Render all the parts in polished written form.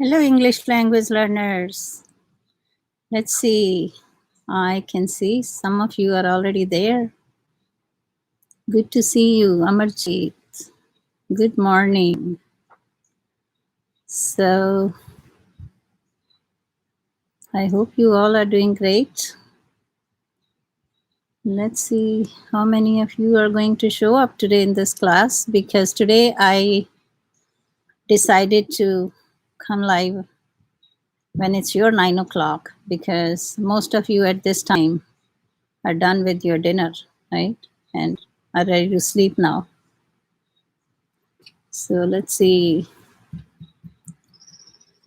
Hello, English language learners. Let's see. I can see some of you are already there. Good to see you, Amarjeet. Good morning. So, I hope you all are doing great. Let's see how many of you are going to show up today in this class, because today I decided to come live when it's your 9 o'clock, because most of you at this time are done with your dinner, right? And are ready to sleep now. So let's see.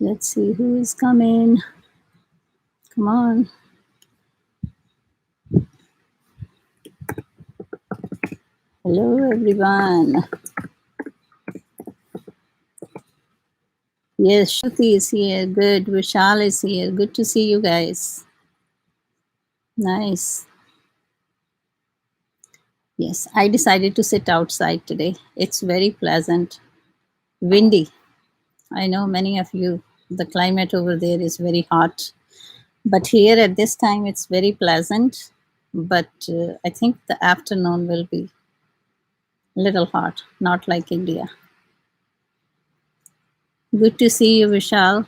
Let's see who is coming. Come on. Hello, everyone. Yes, Shruti is here. Good. Vishal is here. Good to see you guys. Nice. Yes, I decided to sit outside today. It's very pleasant. Windy. I know many of you, the climate over there is very hot. But here at this time, it's very pleasant. But I think the afternoon will be a little hot, not like India. Good to see you, Vishal.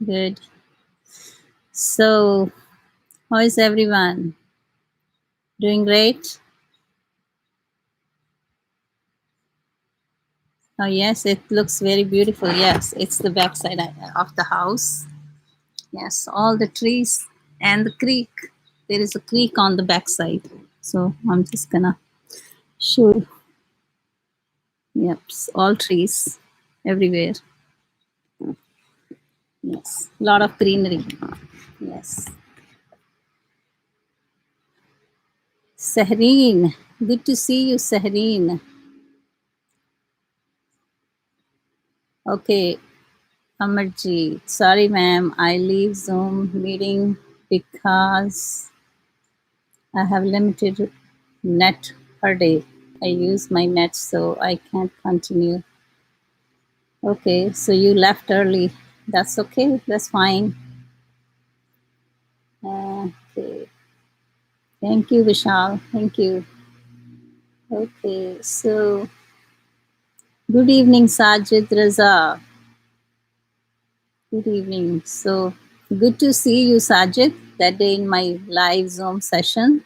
Good. So, how is everyone? Doing great? Oh, yes, it looks very beautiful. Yes, it's the backside of the house. Yes, all the trees and the creek. There is a creek on the backside. So, I'm just gonna show you. Yep, all trees everywhere. Yes, a lot of greenery. Yes. Sahreen, good to see you, Sahreen. Okay, Amarjeet, sorry ma'am, I leave Zoom meeting because I have limited net per day. I use my net, so I can't continue. Okay, so you left early. That's okay, that's fine. Okay. Thank you, Vishal. Thank you. Okay, so good evening, Sajid Raza. Good evening. So good to see you, Sajid, that day in my live Zoom session.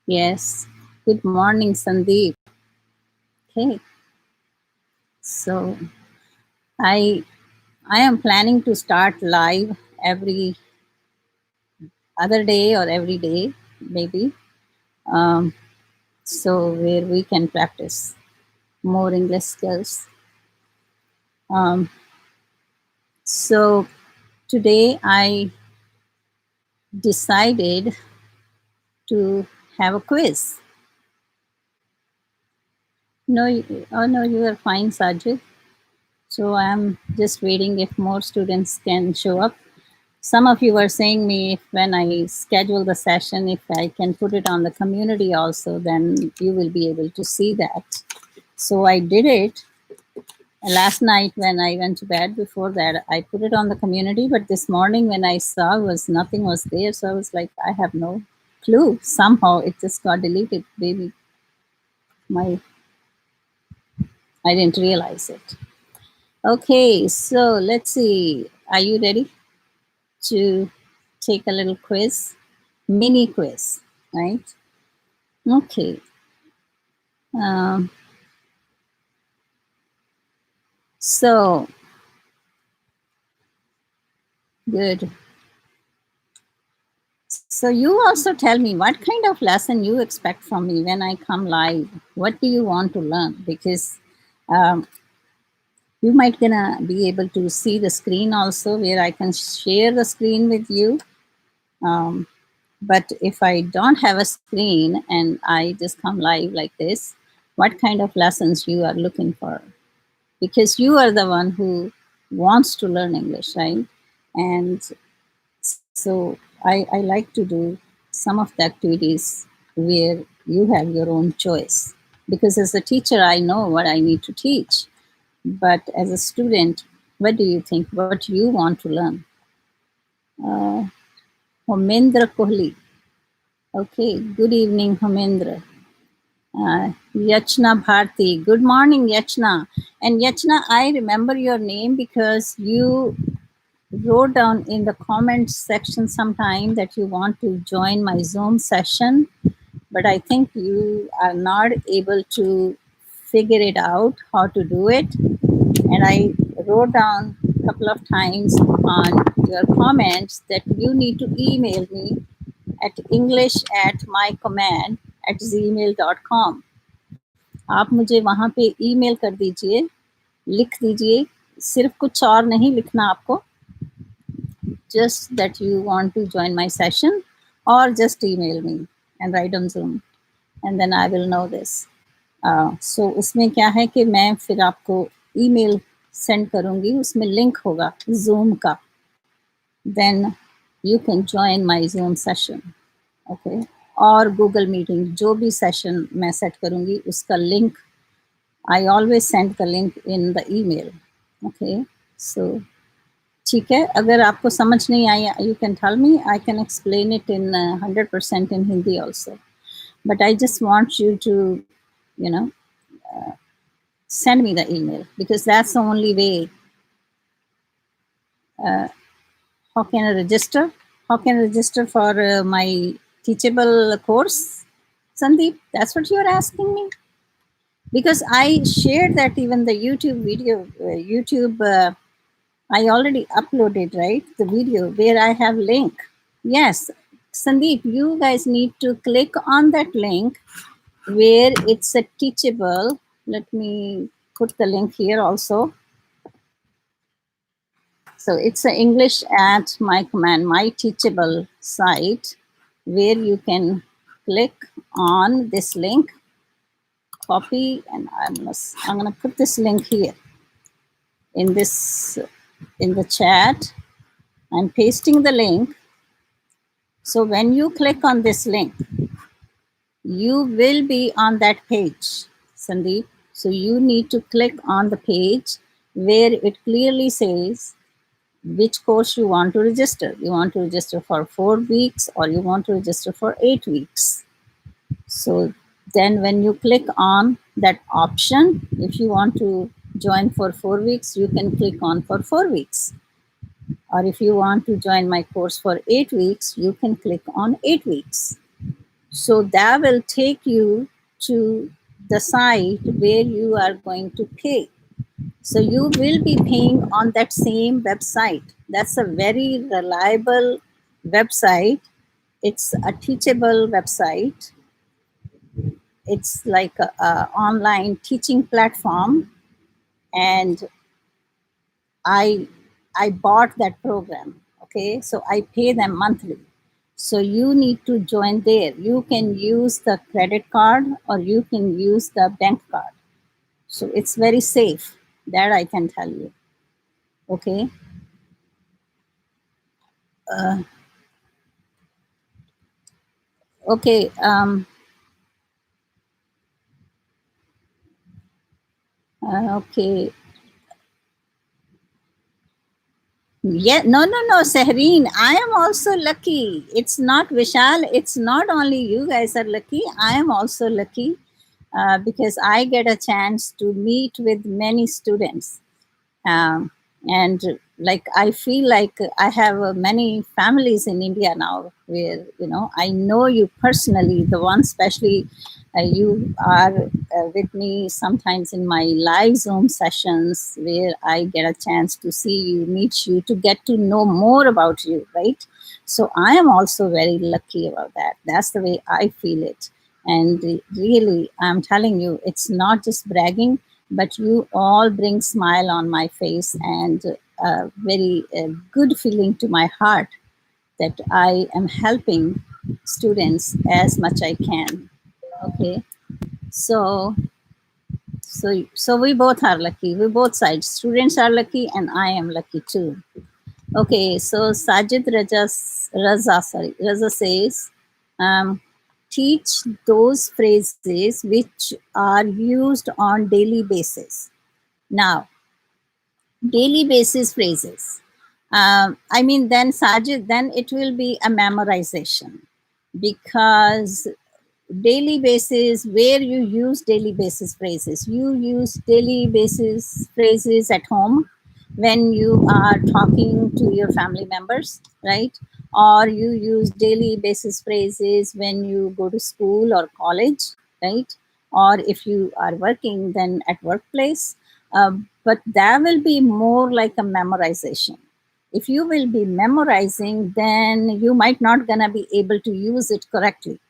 Yes. Good morning, Sandeep. Okay. So I am planning to start live every other day or every day, maybe. So where we can practice more English skills. So today I decided to have a quiz. No, oh no, you are fine, Sajid. So I'm just waiting if more students can show up. Some of you were saying me if when I schedule the session, if I can put it on the community also, then you will be able to see that. So I did it last night when I went to bed. Before that, I put it on the community, but this morning when I saw nothing was there, so I was like, I have no clue. Somehow it just got deleted. Maybe I didn't realize it. Okay, so let's see. Are you ready to take a little quiz? Mini quiz, right? Okay. So, good. So you also tell me what kind of lesson you expect from me when I come live. What do you want to learn? Because you might gonna be able to see the screen also, where I can share the screen with you. But if I don't have a screen and I just come live like this, what kind of lessons you are looking for? Because you are the one who wants to learn English, right? And so I like to do some of the activities where you have your own choice. Because as a teacher, I know what I need to teach. But as a student, What do you think? What you want to learn? Homendra Kohli. Okay, good evening, Homendra. Yachna Bharti. Good morning, Yachna. And Yachna, I remember your name because you wrote down in the comments section sometime that you want to join my Zoom session, but I think you are not able to figure it out how to do it. And I wrote down a couple of times on your comments that you need to email me at english@mycommand@gmail.com. आप मुझे वहाँ पे email कर दीजिए, लिख दीजिए, सिर्फ कुछ और नहीं लिखना आपको, just that you want to join my session, or just email me and write on Zoom, and then I will know this. So उसमें क्या है कि मैं फिर आपको ईमेल सेंड करूँगी, उसमें लिंक होगा Zoom का, then you can join my Zoom session, okay? और Google Meeting, जो भी सेशन मैं सेट करूँगी उसका link I always send the link in the email, okay? So ठीक है, अगर आपको समझ नहीं आया, you can tell me, I can explain it in 100% in Hindi also. But I just want you to, you know, send me the email, because that's the only way. How can I register? How can I register for my teachable course? Sandeep, that's what you're asking me? Because I shared that even the YouTube video, I already uploaded, right? The video where I have link. Yes, Sandeep, you guys need to click on that link where it's a teachable. Let me put the link here also. So it's a English at my command, my teachable site, where you can click on this link, copy, and I'm gonna put this link here in the chat. I'm pasting the link. So when you click on this link, you will be on that page, Sandeep. So you need to click on the page where it clearly says which course you want to register. You want to register for 4 weeks or you want to register for 8 weeks. So then when you click on that option, if you want to join for 4 weeks, you can click on for 4 weeks. Or if you want to join my course for 8 weeks, you can click on 8 weeks. So that will take you to the site where you are going to pay. So you will be paying on that same website. That's a very reliable website. It's a teachable website. It's like a online teaching platform. And I bought that program, okay? So I pay them monthly. So you need to join there. You can use the credit card or you can use the bank card. So it's very safe, that I can tell you, okay? Okay, okay. Yeah, no, Sahreen, I am also lucky. It's not Vishal, it's not only you guys are lucky, I am also lucky because I get a chance to meet with many students. And like I feel like I have many families in India now, where I know you personally, the one especially you are with me sometimes in my live Zoom sessions, where I get a chance to see you, meet you, to get to know more about you, right? So I am also very lucky about that. That's the way I feel it. And really, I'm telling you, it's not just bragging, but you all bring smile on my face and a very good feeling to my heart that I am helping students as much I can. Okay, so we both are lucky. We both sides. Students are lucky, and I am lucky too. Okay, so Sajid Raza says, teach those phrases which are used on daily basis. Now, daily basis phrases. I mean, then Sajid, then it will be a memorization, because daily basis, where you use daily basis phrases, you use daily basis phrases at home when you are talking to your family members, right? Or you use daily basis phrases when you go to school or college, right? Or if you are working, then at workplace. But that will be more like a memorization. If you will be memorizing, then you might not gonna be able to use it correctly.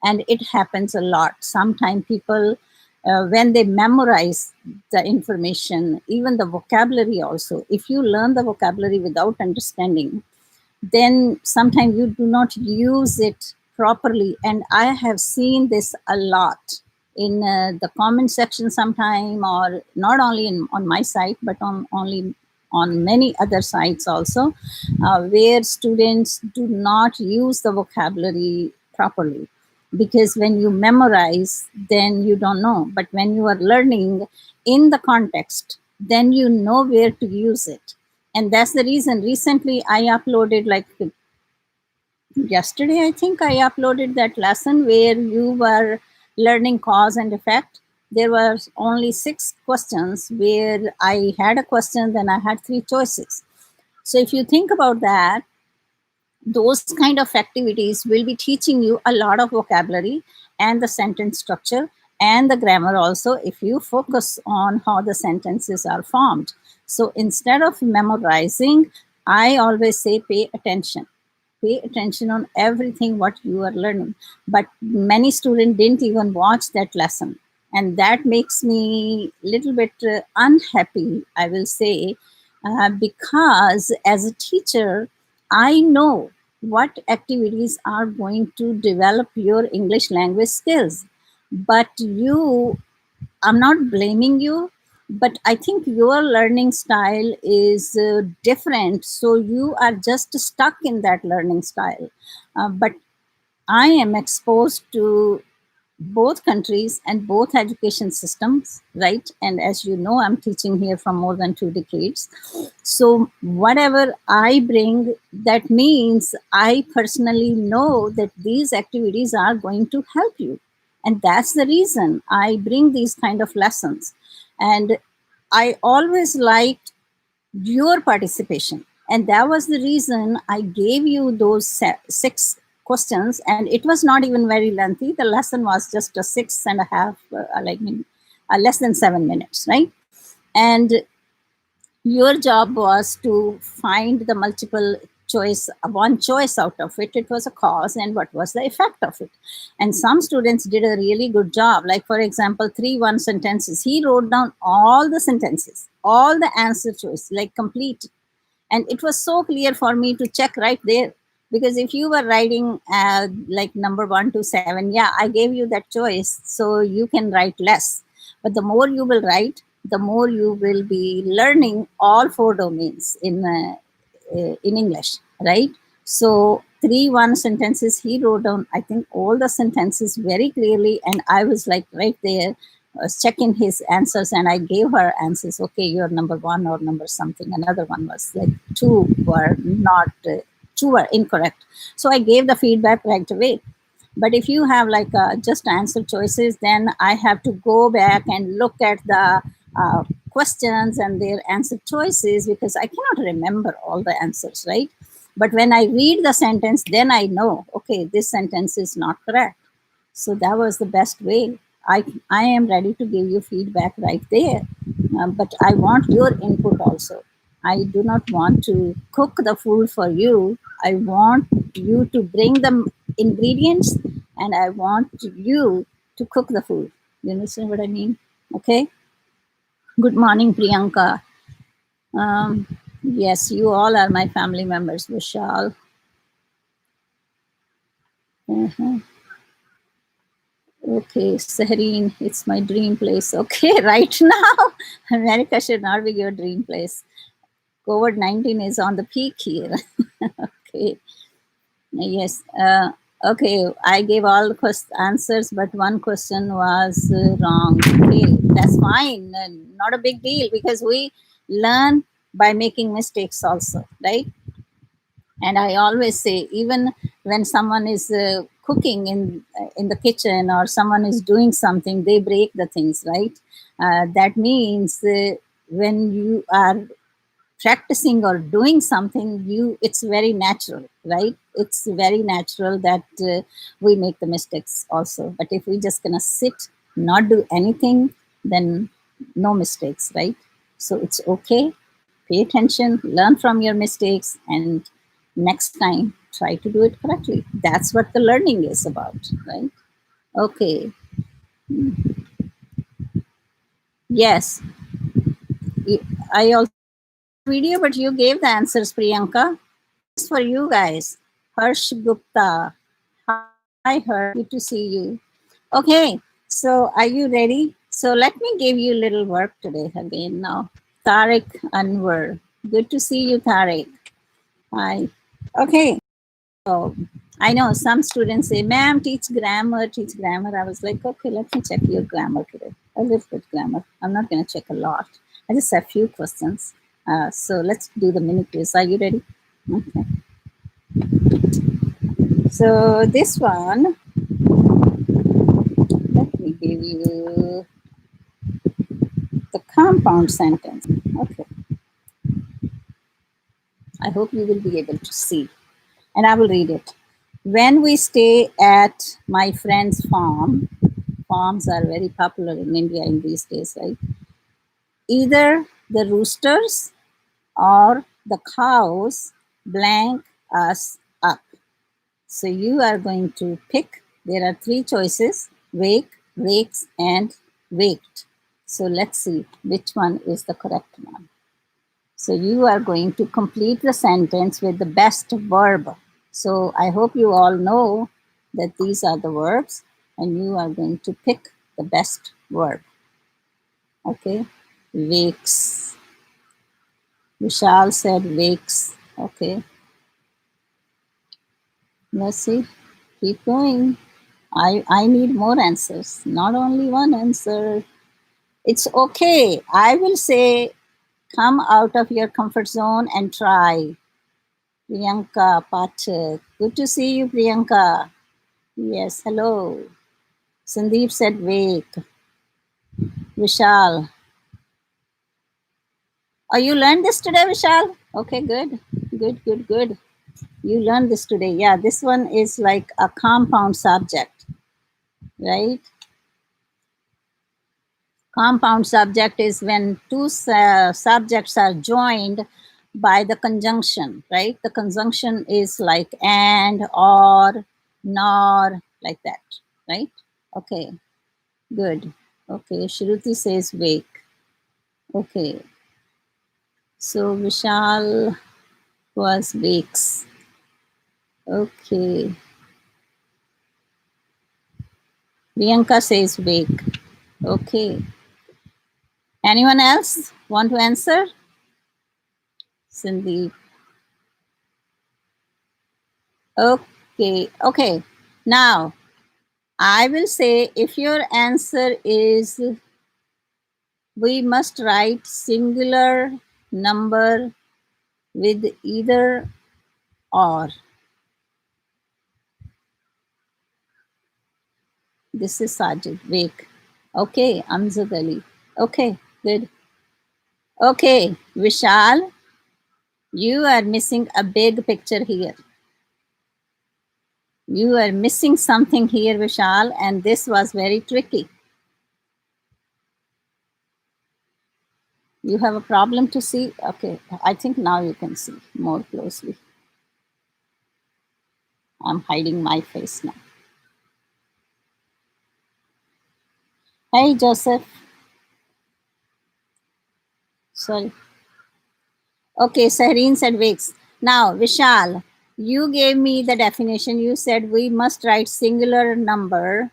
And it happens a lot. Sometimes people, when they memorize the information, even the vocabulary also, if you learn the vocabulary without understanding, then sometimes you do not use it properly. And I have seen this a lot in the comment section sometime, or not only on my site, but on many other sites also, where students do not use the vocabulary properly. Because when you memorize, then you don't know. But when you are learning in the context, then you know where to use it. And that's the reason recently I uploaded, like yesterday, I think I uploaded that lesson where you were learning cause and effect. There was only 6 questions where I had a question, then I had 3 choices. So if you think about that, those kind of activities will be teaching you a lot of vocabulary and the sentence structure and the grammar also, if you focus on how the sentences are formed. So instead of memorizing, I always say pay attention on everything what you are learning. But many students didn't even watch that lesson, and that makes me a little bit unhappy, I will say, because as a teacher, I know what activities are going to develop your English language skills. But you, I'm not blaming you, but I think your learning style is different. So you are just stuck in that learning style. But I am exposed to both countries and both education systems, right? And as you know, I'm teaching here for more than 2 decades. So whatever I bring, that means I personally know that these activities are going to help you. And that's the reason I bring these kind of lessons. And I always liked your participation. And that was the reason I gave you those 6 questions. And it was not even very lengthy. The lesson was just a 6.5, less than 7 minutes, right? And your job was to find the multiple choice, one choice out of it. It was a cause and what was the effect of it. And some students did a really good job. Like, for example, 3-1 sentences. He wrote down all the sentences, all the answer choice, like complete. And it was so clear for me to check right there. Because if you were writing like number 1 to 7, yeah, I gave you that choice, so you can write less. But the more you will write, the more you will be learning all 4 domains in English, right? So 3-1 sentences, he wrote down, I think, all the sentences very clearly, and I was like right there, checking his answers, and I gave her answers. Okay, you're number 1 or number something. Another one was like 2 were not, 2 were incorrect. So I gave the feedback right away. But if you have like just answer choices, then I have to go back and look at the questions and their answer choices, because I cannot remember all the answers, right? But when I read the sentence, then I know, okay, this sentence is not correct. So that was the best way. I am ready to give you feedback right there. But I want your input also. I do not want to cook the food for you. I want you to bring the ingredients, and I want you to cook the food. You understand what I mean? Okay. Good morning, Priyanka. Yes, you all are my family members, Vishal. Uh-huh. Okay, Sahareen, it's my dream place. Okay, right now, America should not be your dream place. COVID-19 is on the peak here. Okay, yes. Okay, I gave all the answers, but one question was wrong. Okay, that's fine. Not a big deal, because we learn by making mistakes also, right? And I always say, even when someone is cooking in the kitchen, or someone is doing something, they break the things, right? That means when you are practicing or doing something, it's very natural, right? It's very natural that we make the mistakes also. But if we just gonna sit, not do anything, then no mistakes, right? So it's okay. Pay attention, learn from your mistakes, and next time try to do it correctly. That's what the learning is about, right? Okay. Yes, I also video, but you gave the answers, Priyanka. This is for you guys. Harsh Gupta. Hi, Harsh. Good to see you. Okay, so are you ready? So let me give you a little work today again now. Tariq Anwar. Good to see you, Tariq. Hi. Okay, so I know some students say, ma'am, teach grammar, teach grammar. I was like, okay, let me check your grammar today. A little bit grammar. I'm not going to check a lot. I just have a few questions. So let's do the mini quiz. Are you ready? Okay. So this one, let me give you the compound sentence. Okay. I hope you will be able to see. And I will read it. When we stay at my friend's farm, farms are very popular in India in these days, right? Either the roosters or the cows blank us up. So you are going to pick, there are three choices: wake, wakes, and waked. So let's see which one is the correct one. So you are going to complete the sentence with the best verb. So I hope you all know that these are the verbs, and you are going to pick the best verb. Okay, wakes. Vishal said wakes. Okay, let's see. Keep going. I need more answers, not only one answer. It's okay. I will say, come out of your comfort zone and try. Priyanka Pathak. Good to see you, Priyanka. Yes, hello. Sandeep said wake. Vishal. Oh, you learned this today, Vishal? Okay, good. Good, good, good. You learned this today. Yeah, this one is like a compound subject, right? Compound subject is when two subjects are joined by the conjunction, right? The conjunction is like and, or, nor, like that, right? Okay, good. Okay, Shruti says wake. Okay, so Vishal was wakes. Okay, Priyanka says wake. Okay, anyone else want to answer? Sandeep. Okay, okay. Now, I will say if your answer is we must write singular number with either or. This is Sajid, wake. Okay, Amzad Ali. Okay, good. Okay, Vishal, you are missing a big picture here. You are missing something here, Vishal, and this was very tricky. You have a problem to see? Okay, I think now you can see more closely. I'm hiding my face now. Hey, Joseph. Sorry. Okay, Sahreen said wakes. Now, Vishal, you gave me the definition. You said we must write singular number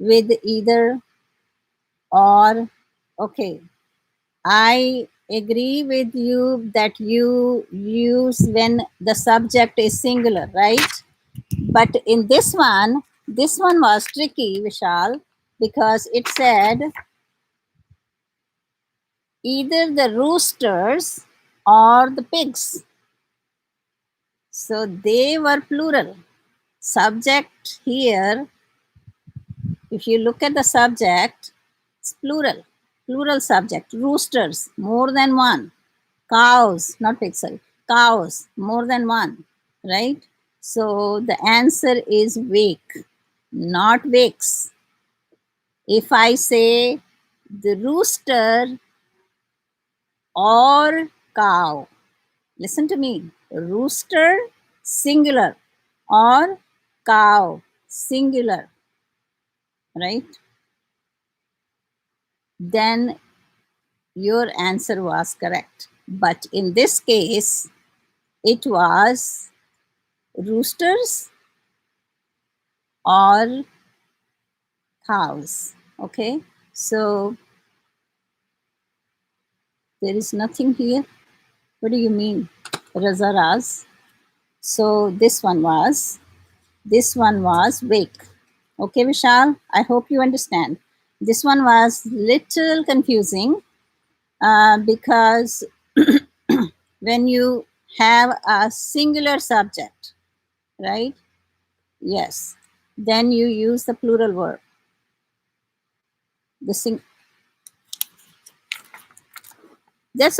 with either or. Okay, I agree with you that you use when the subject is singular, right? But in this one was tricky, Vishal, because it said either the roosters or the pigs. So they were plural. Subject here, if you look at the subject, it's plural. Plural subject. Roosters, more than one. Cows, not pigs, sorry. Cows, more than one, right? So the answer is wake, not wakes. If I say the rooster or cow, listen to me. Rooster, singular, or cow, singular, right? Then your answer was correct. But in this case, it was roosters or cows. Okay, so there is nothing here. What do you mean? Razaraz. So this one was wake. Okay, Vishal, I hope you understand. This one was little confusing because when you have a singular subject, right? Yes, then you use the plural verb. That's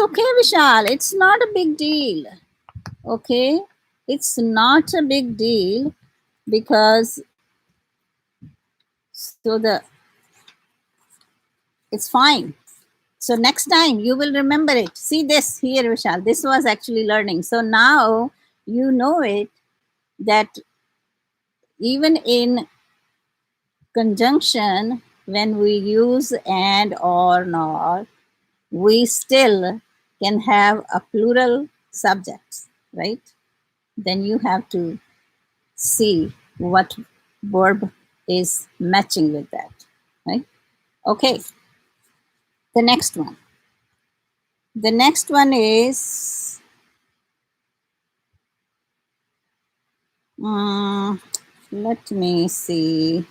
okay, Vishal. It's not a big deal. Okay, it's not a big deal because it's fine. So next time you will remember it. See this here, Vishal. This was actually learning. So now you know it, that even in conjunction, when we use and or nor, we still can have a plural subjects, right? Then you have to see what verb is matching with that, right? Okay, the next one. The next one is, let me see.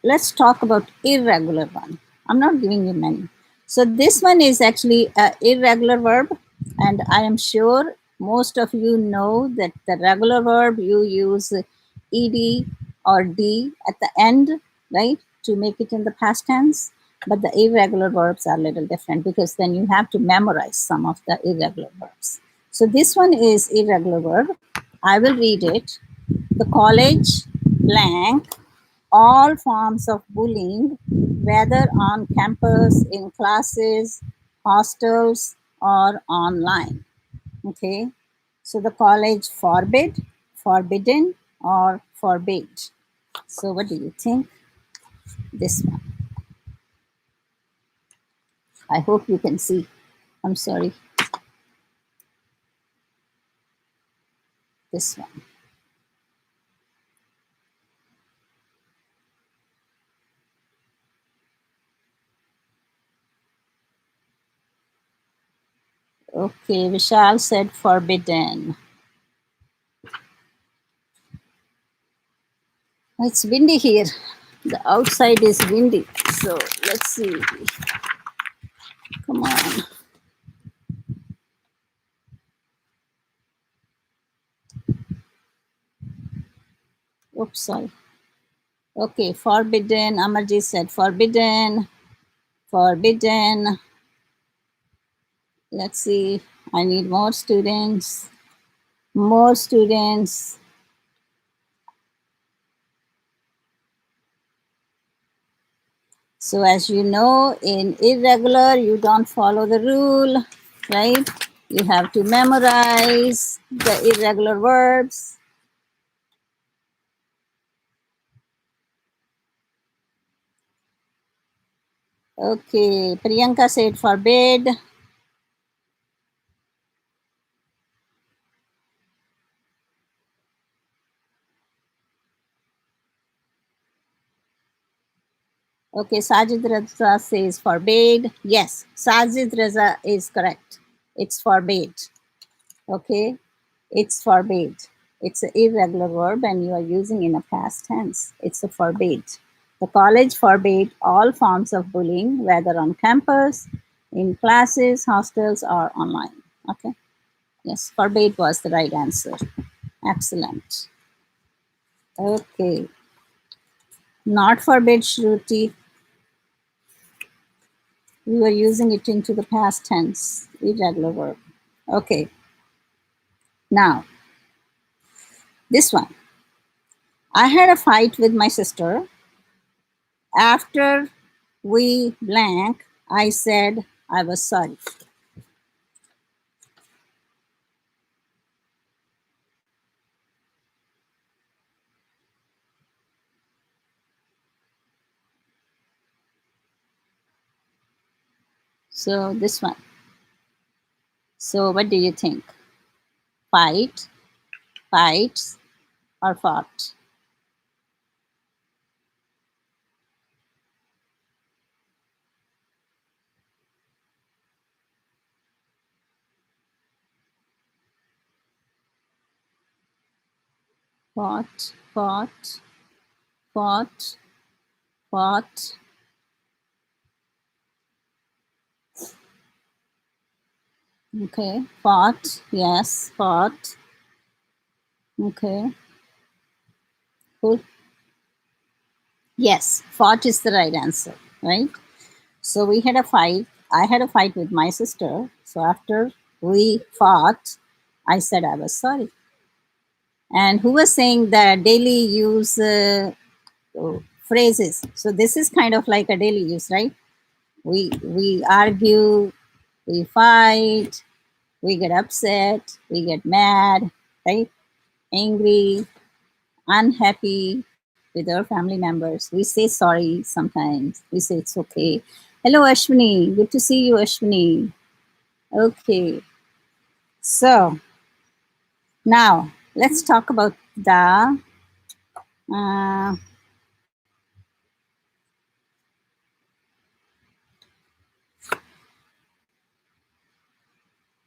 Let's talk about irregular one. I'm not giving you many. So this one is actually an irregular verb, and I am sure most of you know that the regular verb you use ed or d at the end, right, to make it in the past tense. But the irregular verbs are a little different because then you have to memorize some of the irregular verbs. So this one is irregular verb. I will read it. The college blank all forms of bullying, whether on campus, in classes, hostels, or online. Okay, so the college forbidden, or forbade. So what do you think? This one. I hope you can see. I'm sorry. This one. Okay, Vishal said forbidden. It's windy here. The outside is windy. So let's see. Come on. Oops, sorry. Okay, forbidden. Amarji said forbidden. Forbidden. Let's see. I need more students. More students. So as you know, in irregular, you don't follow the rule, right? You have to memorize the irregular verbs. Okay, Priyanka said forbid. Okay, Sajid Raza says forbade. Yes, Sajid Raza is correct. It's forbade. Okay, it's forbade. It's an irregular verb and you are using in a past tense. It's a forbade. The college forbade all forms of bullying, whether on campus, in classes, hostels, or online. Okay. Yes, forbade was the right answer. Excellent. Okay. Not forbid, Shruti. We were using it into the past tense, irregular verb. Okay. Now, this one. I had a fight with my sister. After we blank, I said I was sorry. So this one. So what do you think? Fight, fights, or fought? Fought, fought, fought, fought. Okay, fought. Yes, fought. Okay, cool. Yes, fought is the right answer, right? So we had a fight. I had a fight with my sister. So after we fought, I said I was sorry. And who was saying the daily use phrases? So this is kind of like a daily use, right? We argue, we fight, we get upset, we get mad, right? Angry, unhappy with our family members. We say sorry sometimes. We say it's okay. Hello, Ashwini. Good to see you, Ashwini. Okay. So now let's talk about the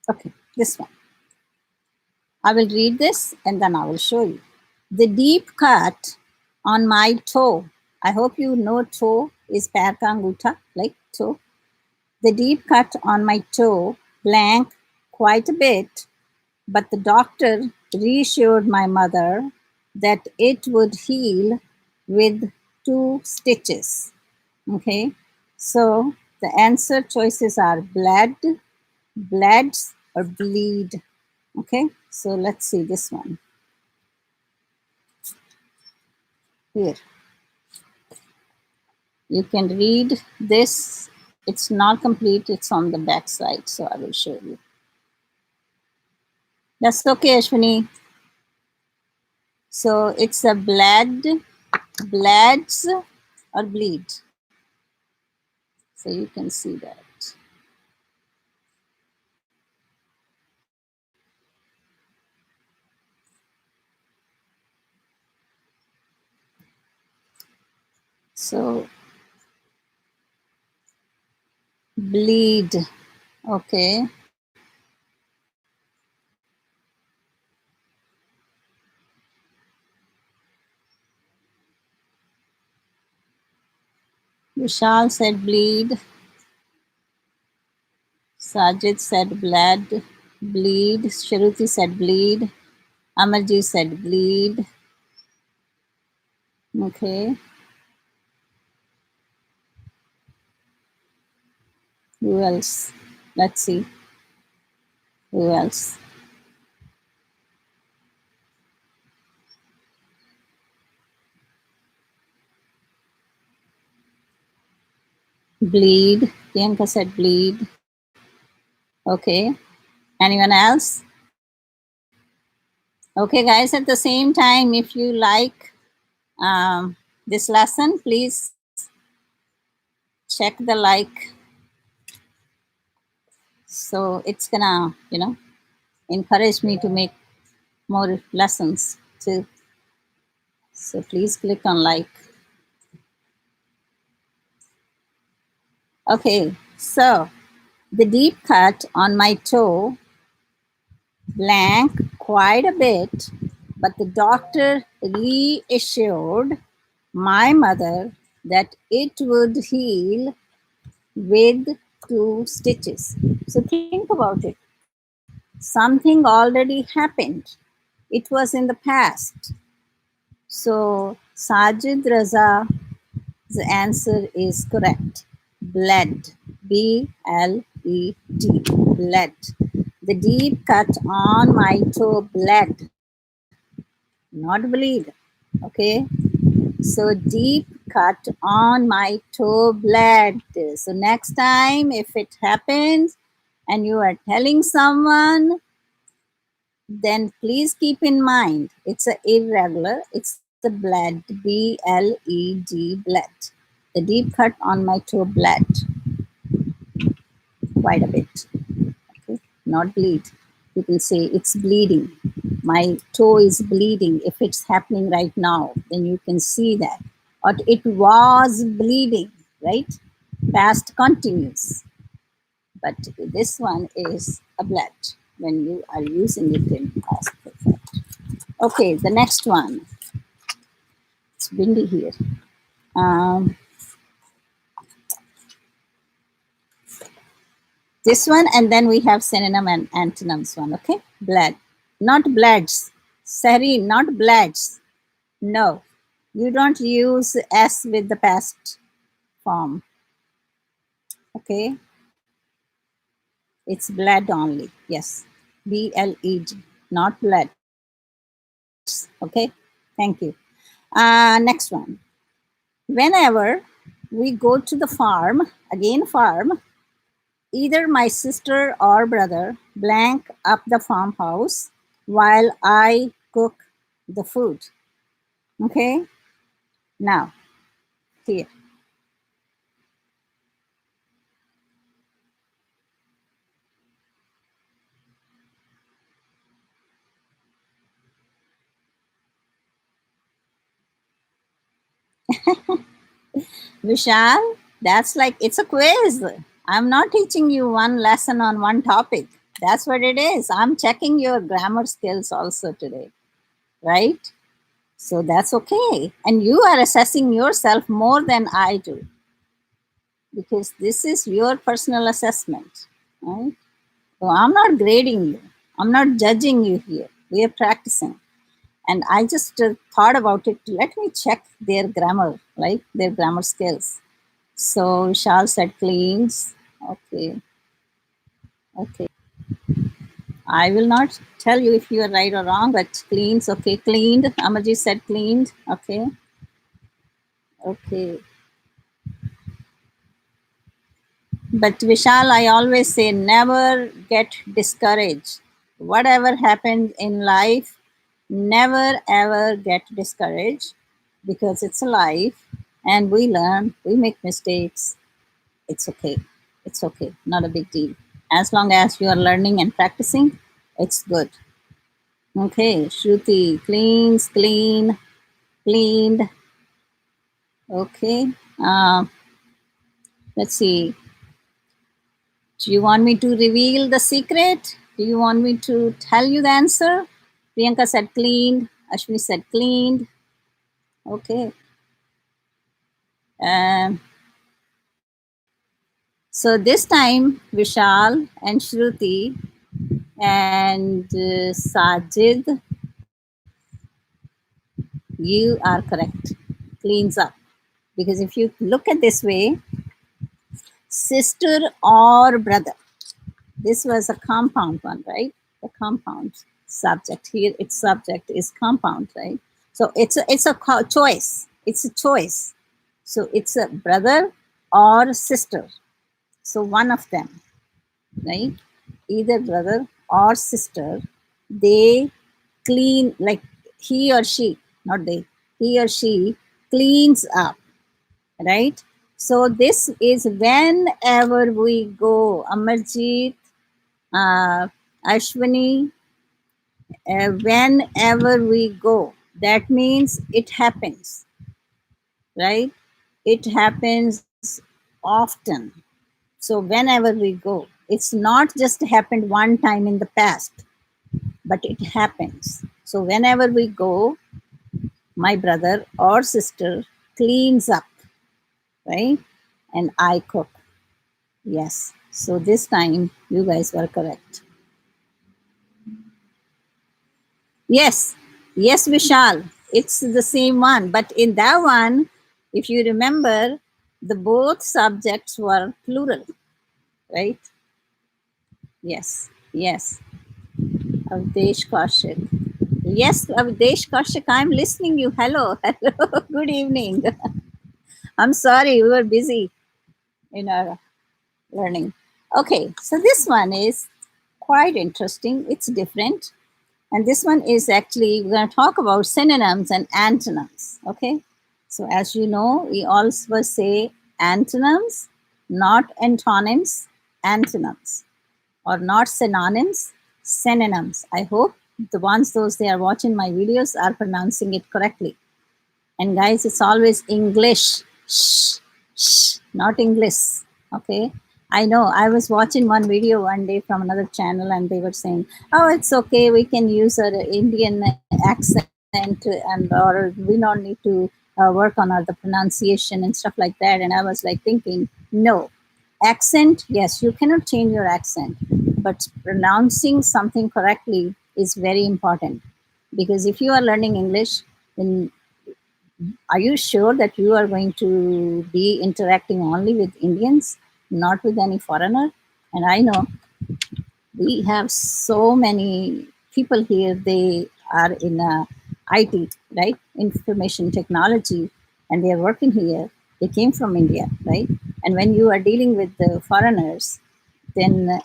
okay, this one. I will read this and then I will show you. The deep cut on my toe. I hope you know toe is पैर का अंगूठा, like toe. The deep cut on my toe, blank, quite a bit, but the doctor reassured my mother that it would heal with 2 stitches. Okay, so the answer choices are bled, bleds, or bleed. Okay, so let's see this one. Here, you can read this. It's not complete, it's on the back side, so I will show you. That's okay, Ashwini. So it's a bled, bleds, or bleed. So you can see that. So bleed, okay. Vishal said bleed. Sajid said bled, bleed. Shruti said bleed. Amarji said bleed. Okay. Who else? Let's see. Who else? Bleed. Priyanka said bleed. Okay. Anyone else? Okay, guys, at the same time, if you like this lesson, please check the like. So it's gonna, encourage me to make more lessons too. So please click on like. Okay, so the deep cut on my toe, blank, quite a bit, but the doctor reassured my mother that it would heal with 2 stitches. So think about it. Something already happened. It was in the past. So Sajid Raza's answer is correct. Bled. B-L-E-D. Bled. The deep cut on my toe bled, not bleed. Okay. So deep cut on my toe bled. So next time if it happens and you are telling someone, then please keep in mind it's a irregular, it's a bled, B-L-E-D, bled. The deep cut on my toe bled quite a bit. Okay, not bleed. People say it's bleeding. My toe is bleeding. If it's happening right now, then you can see that. Or it was bleeding, right? Past continuous. But this one is a bled when you are using it in past perfect. Okay, the next one. It's windy here. Um, this one, and then we have synonym and antonyms one. Okay, bled, not bleds. Sorry, not bleds. No, you don't use s with the past form. Okay, it's bled only. Yes, B-L-E-D, not bleds. Okay, thank you. Next one. Whenever we go to the farm, again farm, either my sister or brother blank up the farmhouse while I cook the food. Okay, now here. Vishal, that's like it's a quiz. I'm not teaching you one lesson on one topic. That's what it is. I'm checking your grammar skills also today, right? So that's okay. And you are assessing yourself more than I do because this is your personal assessment. Right? So I'm not grading you, I'm not judging you here. We are practicing. And I just thought about it. Let me check their grammar, right? Their grammar skills. So Vishal said cleans. Okay. Okay. I will not tell you if you are right or wrong, but cleans. Okay. Cleaned. Amaji said cleaned. Okay. Okay. But Vishal, I always say never get discouraged. Whatever happens in life, never ever get discouraged because it's a life and we learn, we make mistakes. It's okay. It's okay. Not a big deal. As long as you are learning and practicing, it's good. Okay, Shruti, cleans, clean, cleaned. Okay. Let's see. Do you want me to reveal the secret? Do you want me to tell you the answer? Priyanka said cleaned. Ashwini said cleaned. Okay. Um, so this time, Vishal and Shruti and Sajid, you are correct. Cleans up. Because if you look at this way, sister or brother, this was a compound one, right? The compound subject here, its subject is compound, right? So it's a choice. It's a choice. So it's a brother or sister. So one of them, right? Either brother or sister, they clean, like he or she, not they, he or she cleans up, right? So this is whenever we go. Amarjeet, Ashwini, whenever we go, that means it happens, right? It happens often. So whenever we go, it's not just happened one time in the past, but it happens. So whenever we go, my brother or sister cleans up. right? And I cook. Yes. So this time you guys were correct. Yes. Yes, Vishal. It's the same one. But in that one, if you remember, the both subjects were plural, right? Yes. Yes. Avdesh Kaushik. Yes, Avdesh Kaushik, I'm listening you. Hello. Hello. Good evening. I'm sorry, we were busy in our learning. Okay, so this one is quite interesting. It's different. And this one is actually, we're going to talk about synonyms and antonyms. Okay, so as you know, we also say antonyms, not antonyms, antonyms, or not synonyms, synonyms. I hope the ones those they are watching my videos are pronouncing it correctly. And guys, it's always English. Shh, shh, not English. Okay. I know. I was watching one video one day from another channel and they were saying, oh, it's okay. We can use an Indian accent and or we don't need to work on the pronunciation and stuff like that. And I was like thinking, no. Accent, yes, you cannot change your accent, but pronouncing something correctly is very important because if you are learning English, then are you sure that you are going to be interacting only with Indians, not with any foreigner? And I know we have so many people here, they are in IT, right? Information technology, and they are working here. They came from India, right? And when you are dealing with the foreigners, then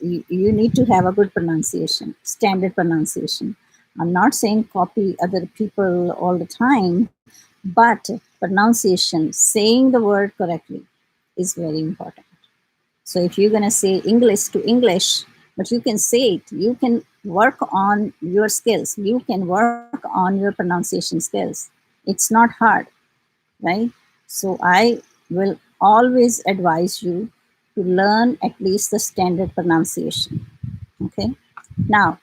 you need to have a good pronunciation, standard pronunciation. I'm not saying copy other people all the time, but pronunciation, saying the word correctly, is very important. So if you're going to say English to English, but you can say it, you can work on your skills, you can work on your pronunciation skills. It's not hard, right? So I will always advise you to learn at least the standard pronunciation. Okay. Now,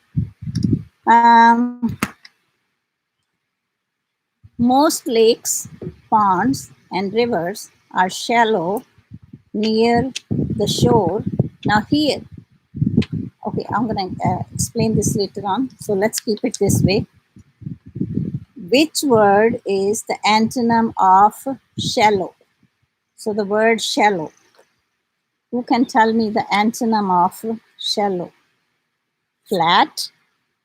most lakes, ponds, and rivers are shallow near the shore. Now, here, okay, I'm going to explain this later on. So, let's keep it this way. Which word is the antonym of shallow? So, the word shallow. Who can tell me the antonym of shallow? Flat,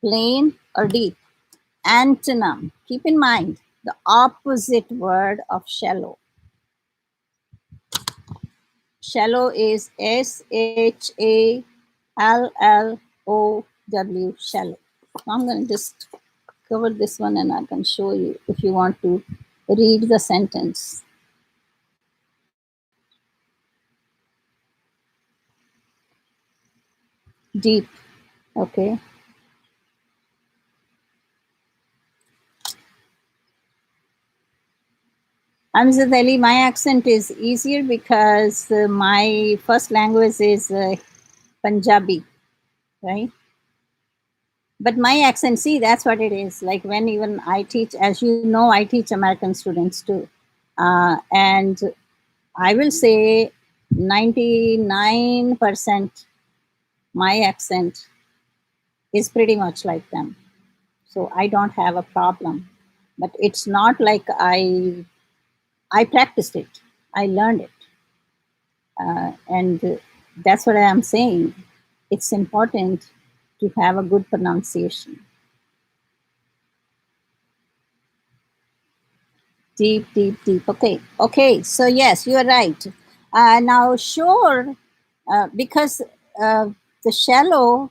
plain, or deep? Antonym. Keep in mind the opposite word of shallow. Shallow is SHALLOW, shallow. I'm going to just cover this one and I can show you if you want to read the sentence. Deep. Okay. Amzad Ali, my accent is easier because my first language is Punjabi, right? But my accent, see, that's what it is. Like when even I teach, as you know, I teach American students too. And I will say 99% my accent is pretty much like them. So I don't have a problem. But it's not like I practiced it. I learned it. And that's what I am saying. It's important to have a good pronunciation. Deep, deep, deep. Okay. Okay. So, yes, you are right. Now, sure, because the shallow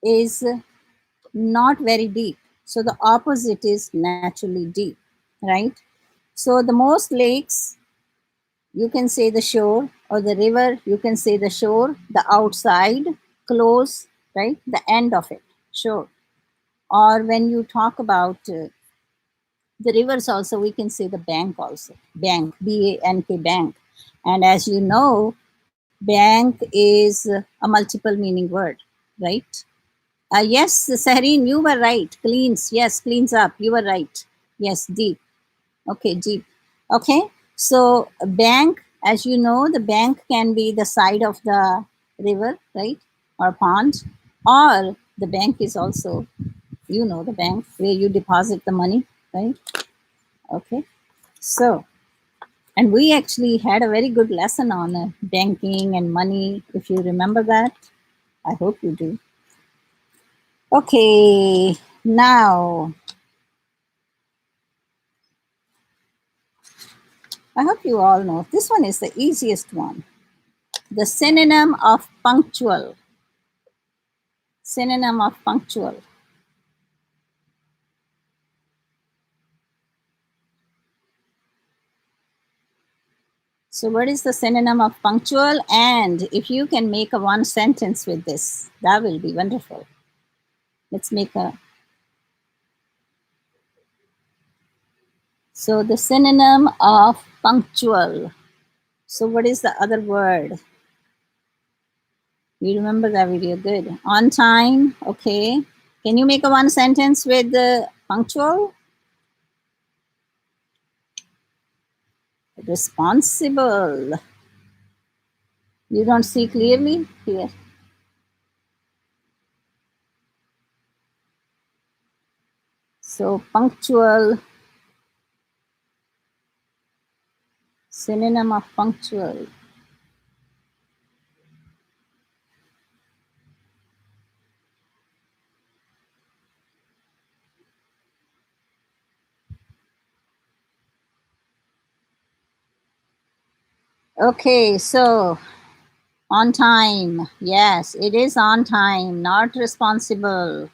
is not very deep. So, the opposite is naturally deep, right? So, the most lakes, you can say the shore, or the river, you can say the shore, the outside, close, right? The end of it, shore. Or when you talk about the rivers also, we can say the bank also, bank, bank, bank. And as you know, bank is a multiple meaning word, right? Yes, Sahareen, you were right. Cleans, yes, cleans up, you were right. Yes, deep. Okay, deep. Okay, So a bank, as you know, the bank can be the side of the river, right? Or pond. Or the bank is also, you know, the bank where you deposit the money, right? Okay. So, and we actually had a very good lesson on banking and money, if you remember that. I hope you do. Okay, now I hope you all know this one is the easiest one. The synonym of punctual. Synonym of punctual. So, what is the synonym of punctual? And if you can make a one sentence with this, that will be wonderful. Let's make a. So, the synonym of punctual. So, what is the other word? You remember that video? Good. On time. Okay. Can you make a one sentence with the punctual? Responsible. You don't see clearly here. So punctual, synonym of punctual. Okay, so on time. Yes, it is on time, not responsible.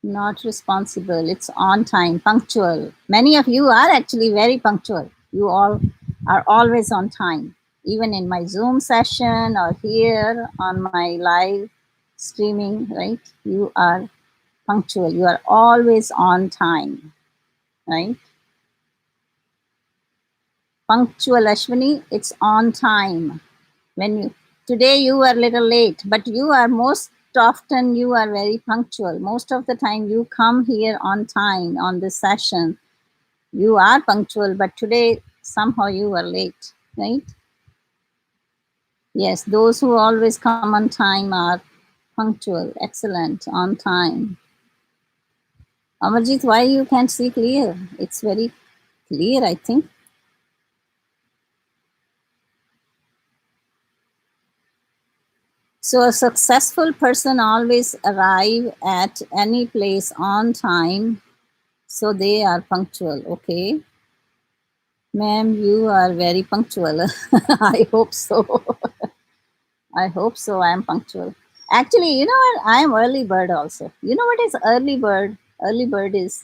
Not responsible. It's on time, punctual. Many of you are actually very punctual. You all are always on time. Even in my Zoom session or here on my live streaming, right? You are punctual. You are always on time, right? Punctual, Ashwini, it's on time. When you today you are a little late, but you are most often you are very punctual. Most of the time you come here on time on this session. You are punctual, but today somehow you are late, right? Yes, those who always come on time are punctual. Excellent, on time. Amarjit, why you can't see clear? It's very clear, I think. So a successful person always arrive at any place on time. So they are punctual, okay? Ma'am, you are very punctual. I hope so. I hope so. I am punctual. Actually, you know what? I am early bird also. You know what is early bird? Early bird is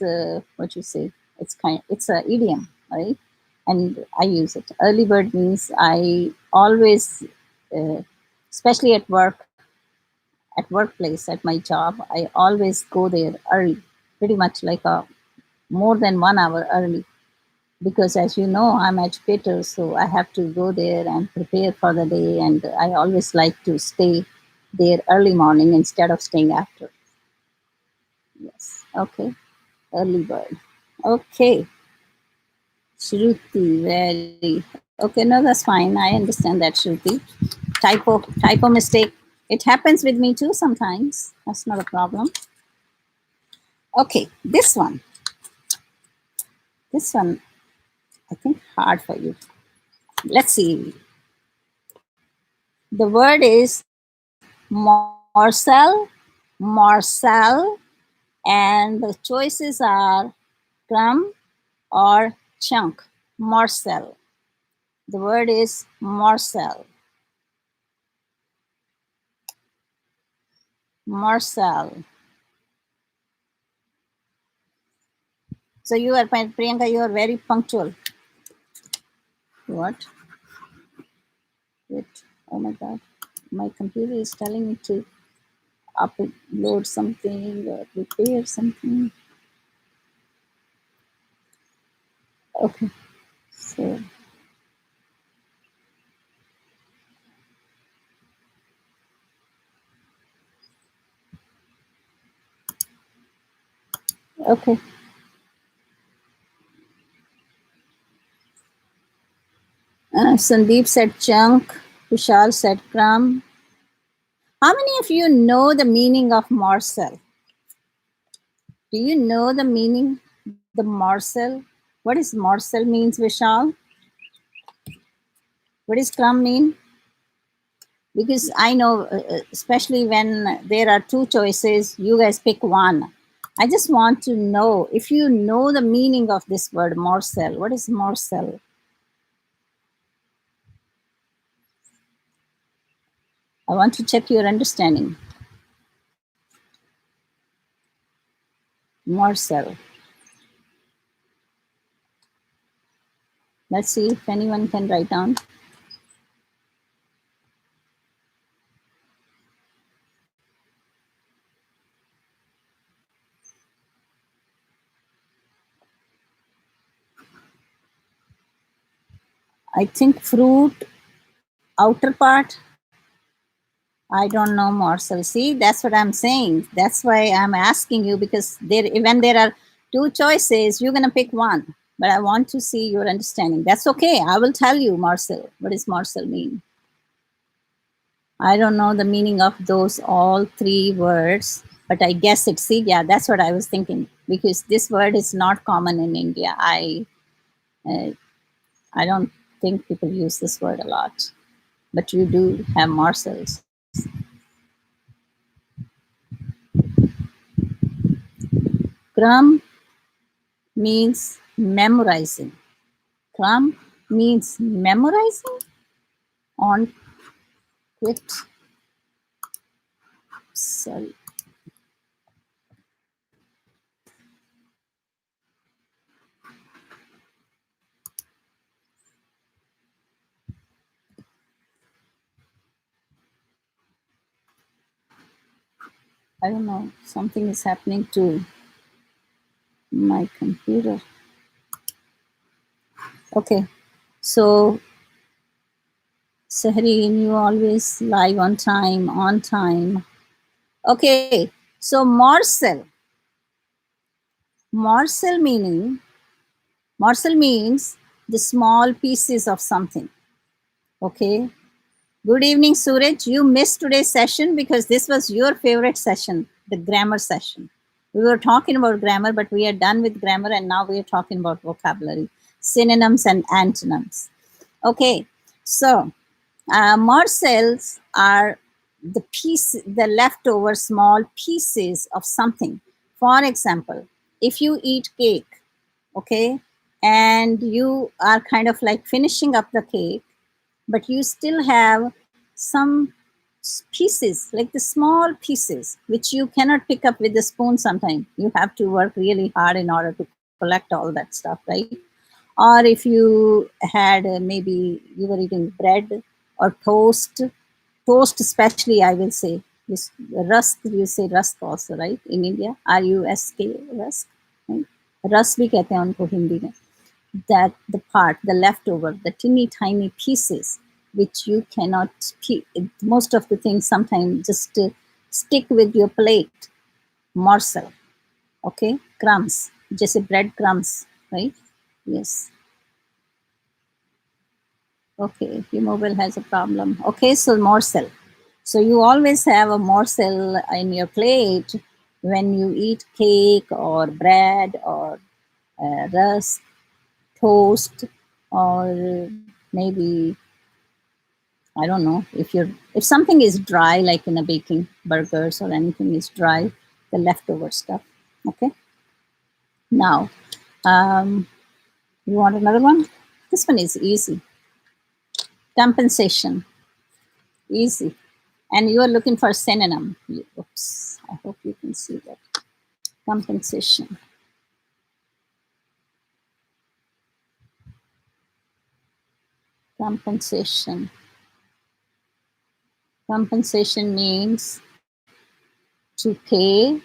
what you say. It's a idiom, right? And I use it. Early bird means I always, uh, especially at workplace, at my job, I always go there early, pretty much like a more than 1 hour early. Because as you know, I'm educator, so I have to go there and prepare for the day, and I always like to stay there early morning instead of staying after. Yes. Okay. Early bird. Okay. Shruti, very okay. No, that's fine. I understand that, Shruti. Typo mistake. It happens with me too sometimes. That's not a problem. Okay, this one. This one, I think hard for you. Let's see. The word is morsel, morsel, and the choices are crumb or chunk. Morsel. The word is morsel. Morsel. So you are, Priyanka, you are very punctual. What? Wait. Oh my God. My computer is telling me to upload something or prepare something. Okay. So, okay. Sandeep said chunk. Vishal said crumb. How many of you know the meaning of morsel? Do you know the meaning, the morsel? What is morsel means, Vishal? What does crumb mean? Because I know, especially when there are two choices, you guys pick one. I just want to know if you know the meaning of this word morsel. What is morsel? I want to check your understanding. Morsel. Let's see if anyone can write down. I think fruit, outer part. I don't know morsel. See, that's what I'm saying. That's why I'm asking you, because when there are two choices, you're gonna pick one. But I want to see your understanding. That's okay. I will tell you morsel. What does morsel mean? I don't know the meaning of those all three words, but I guess it's, see, yeah, that's what I was thinking, because this word is not common in India. I don't think people use this word a lot, but you do have morsels. Crumb means memorizing. Crumb means memorizing on quit. Sorry. I don't know. Something is happening to my computer. Okay. So, Sahreen, you always live on time, on time. Okay. So, morsel. Morsel means the small pieces of something. Okay. Good evening, Suraj. You missed today's session because this was your favorite session, the grammar session. We were talking about grammar, but we are done with grammar and now we are talking about vocabulary, synonyms and antonyms. Okay, so morsels are the leftover small pieces of something. For example, if you eat cake, okay, and you are kind of like finishing up the cake, but you still have some pieces, like the small pieces, which you cannot pick up with the spoon sometimes. You have to work really hard in order to collect all that stuff, right? Or if you had maybe you were eating bread or toast especially, I will say. This rusk, you say rusk also, right? In India, R-U-S-K, rusk. Right? Rusk भी कहते हैं उनको हिंदी में. That the part, the leftover, the teeny tiny pieces, which you cannot, most of the things sometimes just stick with your plate, morsel, okay, crumbs, just a bread crumbs, right? Yes. Okay, your mobile has a problem. Okay, so morsel. So you always have a morsel in your plate when you eat cake or bread or rusk, toast, or maybe, I don't know, if something is dry, like in a baking, burgers or anything is dry, the leftover stuff. Okay. Now, you want another one? This one is easy. Compensation. Easy. And you are looking for synonym. Oops. I hope you can see that. Compensation. Compensation. Compensation means to pay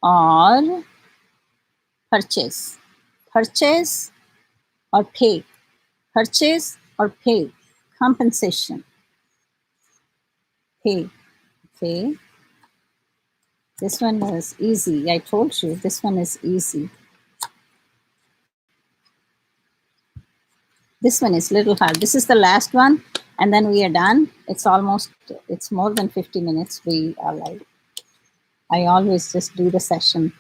or purchase. Purchase or pay. Purchase or pay. Compensation. Pay. Okay. This one is easy. I told you this one is easy. This one is little hard. This is the last one, and then we are done. It's more than 50 minutes. We are like, I always just do the session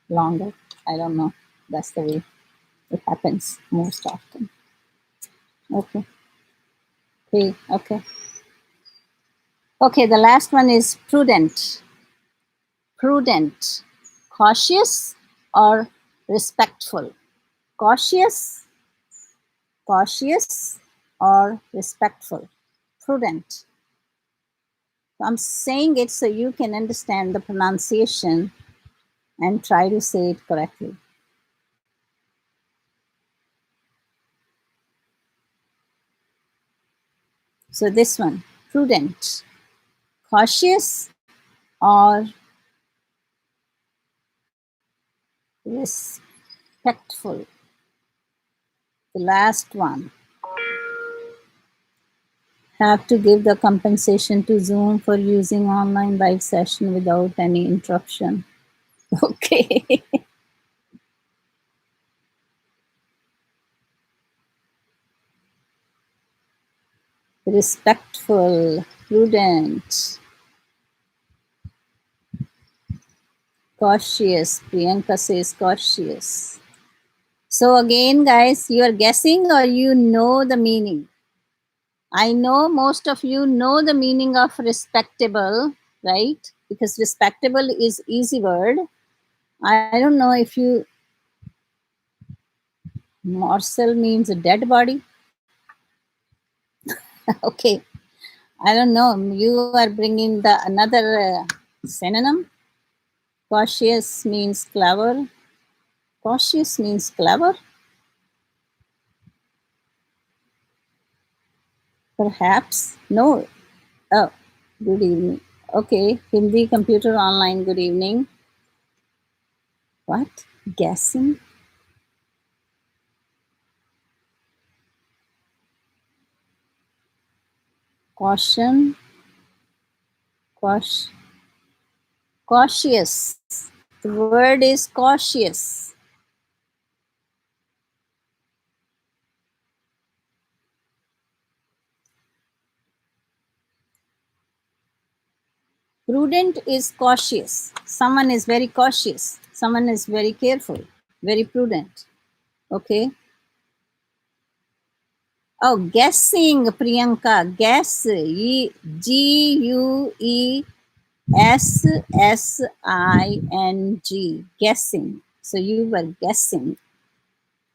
longer. I don't know. That's the way it happens most often. Okay. Okay. Okay, the last one is prudent. Prudent. Cautious or respectful? Cautious or respectful? Prudent. I'm saying it so you can understand the pronunciation and try to say it correctly. So this one, prudent, cautious or respectful? The last one. Have to give the compensation to Zoom for using online live session without any interruption. Okay. Respectful, prudent, cautious. Priyanka says cautious. So again, guys, you are guessing or you know the meaning? I know most of you know the meaning of respectable, right? Because respectable is easy word. I don't know if you, morsel means a dead body. Okay. I don't know. You are bringing the another synonym. Cautious means clever. Cautious means clever. Perhaps. No. Oh, good evening. Okay. Hindi computer online. Good evening. What? Guessing? Caution. Cautious. The word is cautious. Prudent is cautious. Someone is very cautious. Someone is very careful, very prudent. Okay. Oh, guessing, Priyanka. Guess. Guessing. Guessing. So you were guessing.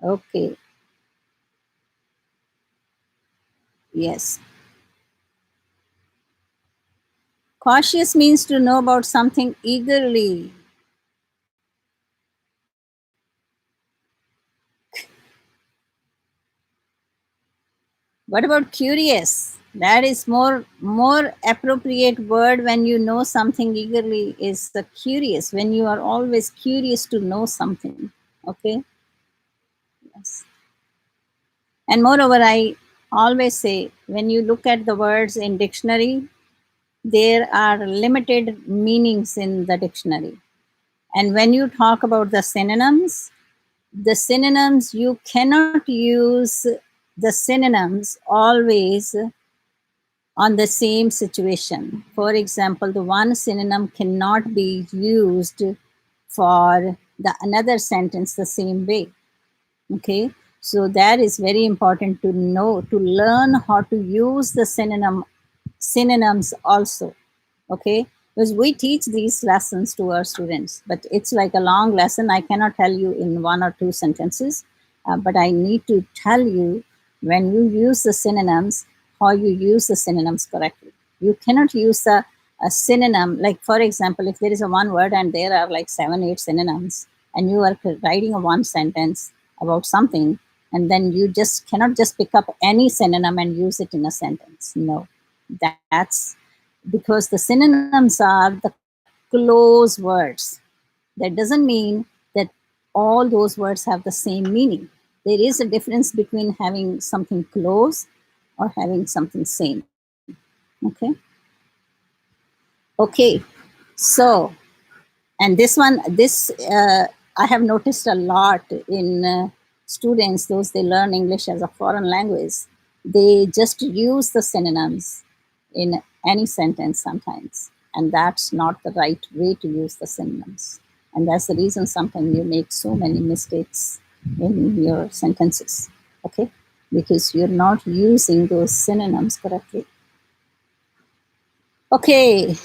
Okay. Yes. Cautious means to know about something eagerly. What about curious? That is more appropriate word when you know something eagerly is the curious, when you are always curious to know something. Okay? Yes. And moreover, I always say, when you look at the words in dictionary, there are limited meanings in the dictionary. And when you talk about the synonyms, you cannot use the synonyms always on the same situation. For example, the one synonym cannot be used for the another sentence the same way. Okay, so that is very important to know, to learn how to use the synonyms also. Okay, because we teach these lessons to our students, but it's like a long lesson. I cannot tell you in one or two sentences, but I need to tell you when you use the synonyms, how you use the synonyms correctly. You cannot use a synonym, like for example, if there is a one word and there are like 7-8 synonyms, and you are writing a one sentence about something, and then you just cannot just pick up any synonym and use it in a sentence. No, that's because the synonyms are the close words. That doesn't mean that all those words have the same meaning. There is a difference between having something close or having something same. Okay. Okay. So, and this one, I have noticed a lot in students, those they learn English as a foreign language, they just use the synonyms in any sentence sometimes. And that's not the right way to use the synonyms. And that's the reason sometimes you make so many mistakes in your sentences, okay? Because you're not using those synonyms correctly. Okay,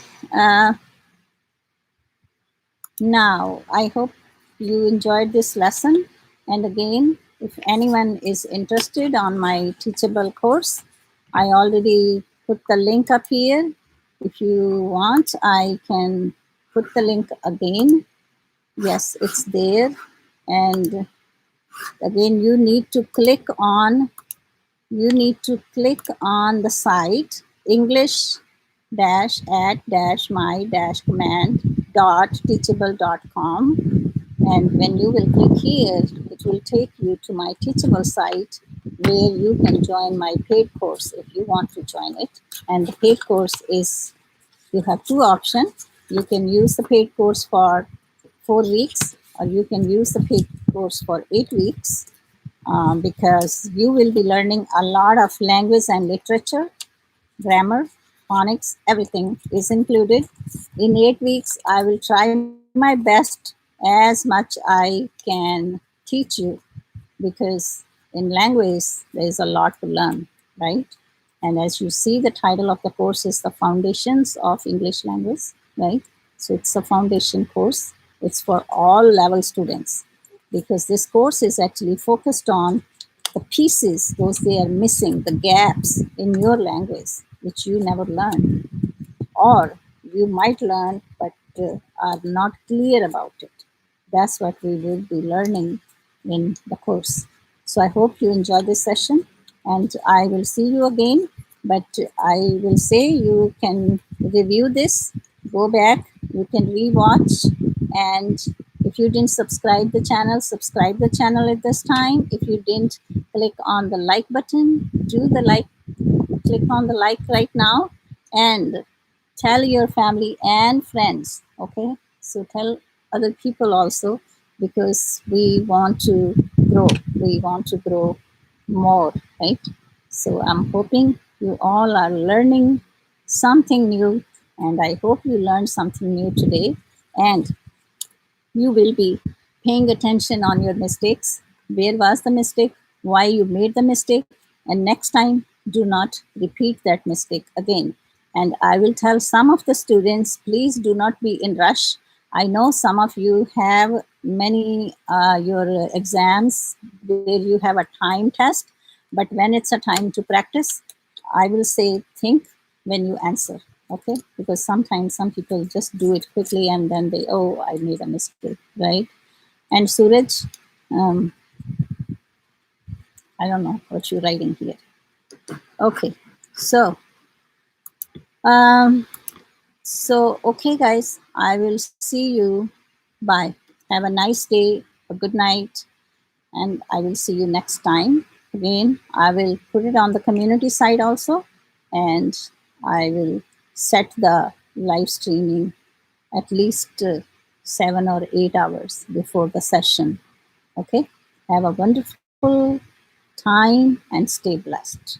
now I hope you enjoyed this lesson. And again, if anyone is interested on my Teachable course, I already put the link up here. If you want, I can put the link again. Yes, it's there. And again, you need to click on the site English at my command teachable.com, and when you will click here, it will take you to my Teachable site where you can join my paid course if you want to join it. And the paid course is, you have two options. You can use the paid course for 4 weeks, or you can use the paid course for 8 weeks, because you will be learning a lot of language and literature, grammar, phonics, everything is included. In 8 weeks, I will try my best as much I can teach you, because in language, there is a lot to learn, right? And as you see, the title of the course is The Foundations of English Language, right? So it's a foundation course. It's for all level students, because this course is actually focused on the pieces, those they are missing, the gaps in your language, which you never learned, or you might learn but are not clear about it. That's what we will be learning in the course. So I hope you enjoy this session, and I will see you again. But I will say you can review this, go back, you can rewatch, and if you didn't subscribe the channel at this time. If you didn't click on the like button, do the like, click on the like right now, and tell your family and friends, okay? So tell other people also, because we want to grow more, right? So I'm hoping you all are learning something new, and I hope you learned something new today, and you will be paying attention on your mistakes. Where was the mistake? Why you made the mistake? And next time, do not repeat that mistake again. And I will tell some of the students, please do not be in rush. I know some of you have many your exams where you have a time test, but when it's a time to practice, I will say think when you answer, okay? Because sometimes some people just do it quickly and then they, oh, I made a mistake, right? And Suraj, um, I don't know what you're writing here. Okay, so, um, okay, guys, I will see you. Bye. Have a nice day, a good night, and I will see you next time. Again, I will put it on the community side also, and I will set the live streaming at least 7 or 8 hours before the session. Okay? Have a wonderful time and stay blessed.